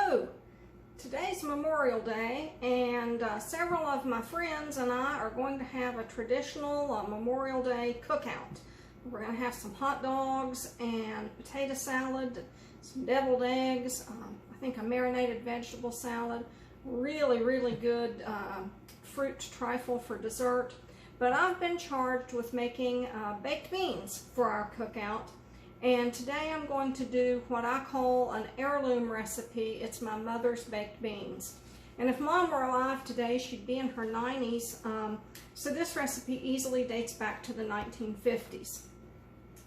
Hello! Today's Memorial Day, and several of my friends and I are going to have a traditional Memorial Day cookout. We're going to have some hot dogs and potato salad, some deviled eggs, I think a marinated vegetable salad, really good fruit trifle for dessert. But I've been charged with making baked beans for our cookout. And today I'm going to do what I call an heirloom recipe. It's my mother's baked beans. And if Mom were alive today, she'd be in her 90s. So this recipe easily dates back to the 1950s.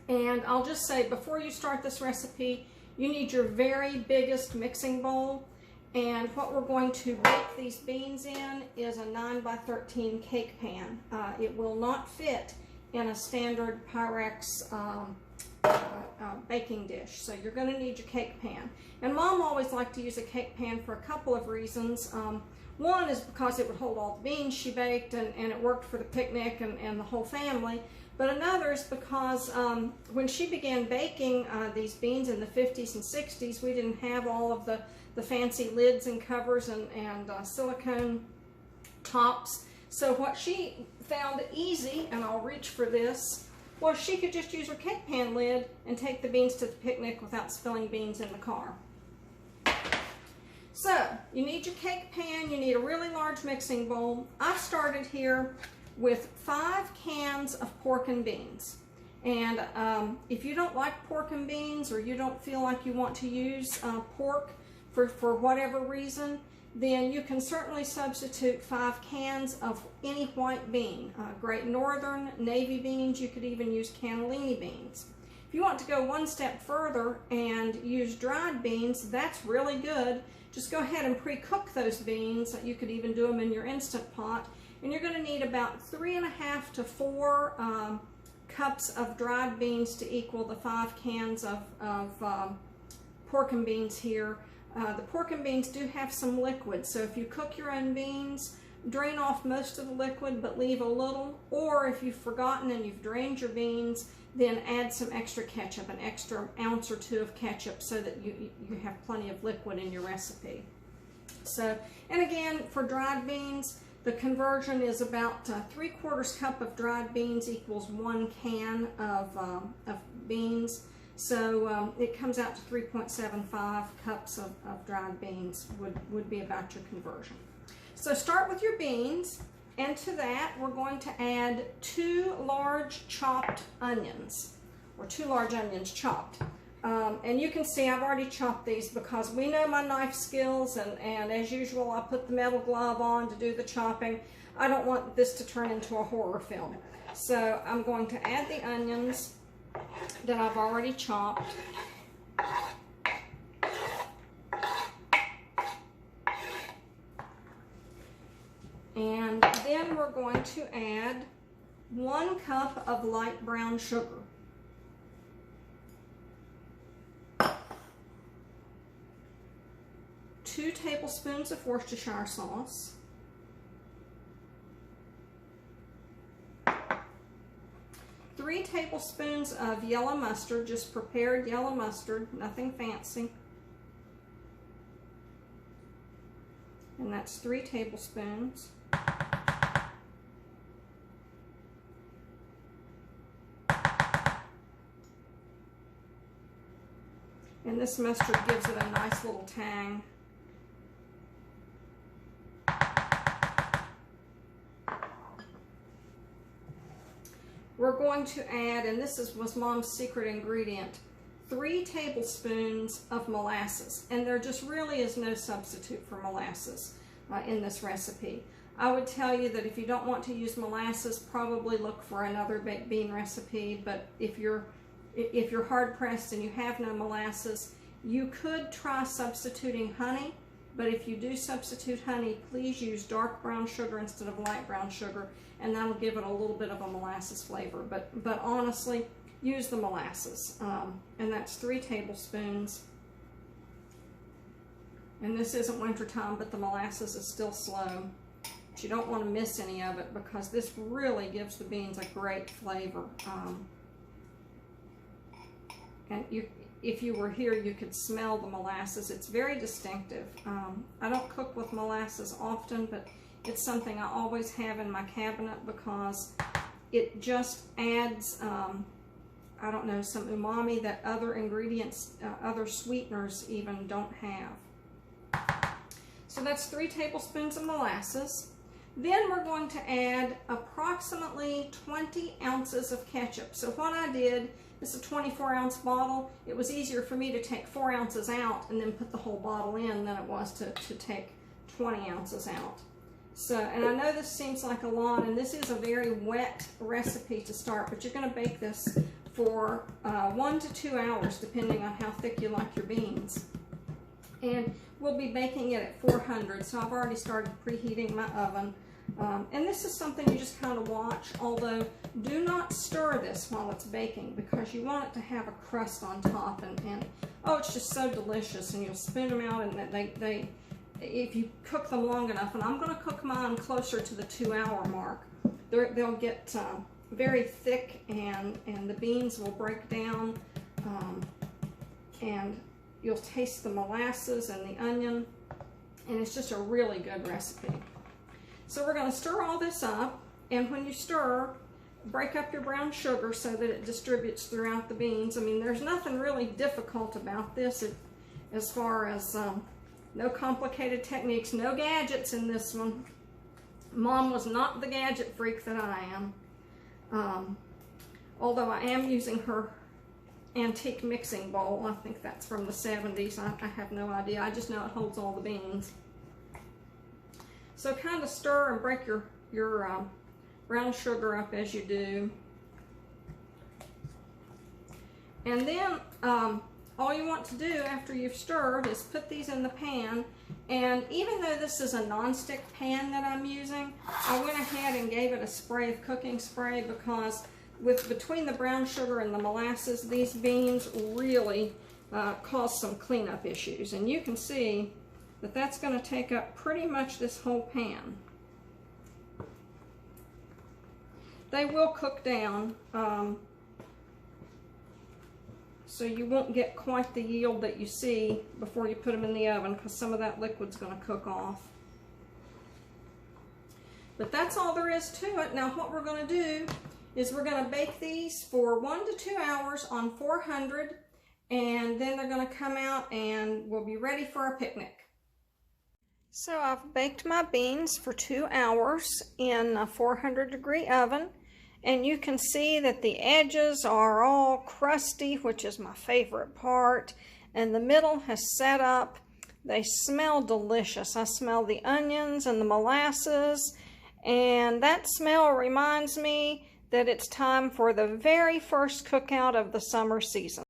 And I'll just say, before you start this recipe, you need your very biggest mixing bowl. And what we're going to bake these beans in is a 9x13 cake pan. It will not fit in a standard Pyrex baking dish, so you're going to need your cake pan. And Mom always liked to use a cake pan for a couple of reasons. One is because it would hold all the beans she baked, and it worked for the picnic and the whole family. But another is because when she began baking these beans in the 50s and 60s, we didn't have all of the fancy lids and covers and silicone tops. So what she found easy, and I'll reach for this, well, she could just use her cake pan lid and take the beans to the picnic without spilling beans in the car. So, you need your cake pan, you need a really large mixing bowl. I've started here with 5 cans of pork and beans. And if you don't like pork and beans, or you don't feel like you want to use pork for whatever reason, then you can certainly substitute 5 cans of any white bean. Great Northern, navy beans, you could even use cannellini beans. If you want to go one step further and use dried beans, that's really good. Just go ahead and pre-cook those beans. You could even do them in your Instant Pot. And you're going to need about 3.5 to 4 cups of dried beans to equal the 5 cans of pork and beans here. The pork and beans do have some liquid, so if you cook your own beans, drain off most of the liquid but leave a little, or if you've forgotten and you've drained your beans, then add some extra ketchup, an extra ounce or 2 of ketchup, so that you have plenty of liquid in your recipe. So, and again, for dried beans, the conversion is about 3/4 cup of dried beans equals 1 can of beans. So it comes out to 3.75 cups of dried beans would be about your conversion. So start with your beans, and to that we're going to add 2 large chopped onions, or 2 large onions chopped. And you can see I've already chopped these because we know my knife skills, and as usual I put the metal glove on to do the chopping. I don't want this to turn into a horror film. So I'm going to add the onions that I've already chopped. And then we're going to add 1 cup of light brown sugar. Two tablespoons of Worcestershire sauce. 3 tablespoons of yellow mustard, just prepared yellow mustard, nothing fancy. And that's 3 tablespoons. And this mustard gives it a nice little tang. We're going to add, and this was Mom's secret ingredient, 3 tablespoons of molasses. And there just really is no substitute for molasses in this recipe. I would tell you that if you don't want to use molasses, probably look for another baked bean recipe. But if you're hard pressed and you have no molasses, you could try substituting honey. But if you do substitute honey, please use dark brown sugar instead of light brown sugar, and that'll give it a little bit of a molasses flavor. But honestly, use the molasses. And that's 3 tablespoons. And this isn't winter time, but the molasses is still slow. But you don't want to miss any of it, because this really gives the beans a great flavor. And if you were here, you could smell the molasses. It's very distinctive. I don't cook with molasses often, but it's something I always have in my cabinet because it just adds, I don't know, some umami that other ingredients, other sweeteners even don't have. So that's 3 tablespoons of molasses. Then we're going to add approximately 20 ounces of ketchup. So what I did, this is a 24-ounce bottle. It was easier for me to take 4 ounces out and then put the whole bottle in than it was to take 20 ounces out. So, and I know this seems like a lot, and this is a very wet recipe to start, but you're going to bake this for 1 to 2 hours, depending on how thick you like your beans. And we'll be baking it at 400, so I've already started preheating my oven. And this is something you just kind of watch, although do not stir this while it's baking because you want it to have a crust on top. And oh, it's just so delicious, and you'll spin them out, and if you cook them long enough, and I'm going to cook mine closer to the 2-hour mark, they'll get very thick, and the beans will break down, and you'll taste the molasses and the onion, and it's just a really good recipe. So we're going to stir all this up, and when you stir, break up your brown sugar so that it distributes throughout the beans. I mean, there's nothing really difficult about this as far as no complicated techniques, no gadgets in this one. Mom was not the gadget freak that I am. Although I am using her antique mixing bowl. I think that's from the 70s. I have no idea. I just know it holds all the beans. So kind of stir and break your brown sugar up as you do. And then all you want to do after you've stirred is put these in the pan. And even though this is a non-stick pan that I'm using, I went ahead and gave it a spray of cooking spray because between the brown sugar and the molasses, these beans really cause some cleanup issues. And you can see that that's going to take up pretty much this whole pan. They will cook down, so you won't get quite the yield that you see before you put them in the oven because some of that liquid's going to cook off. But that's all there is to it. Now what we're going to do is we're going to bake these for 1 to 2 hours on 400, and then they're going to come out and we'll be ready for a picnic. So I've baked my beans for 2 hours in a 400-degree oven, and you can see that the edges are all crusty, which is my favorite part, and the middle has set up. They smell delicious. I smell the onions and the molasses, and that smell reminds me that it's time for the very first cookout of the summer season.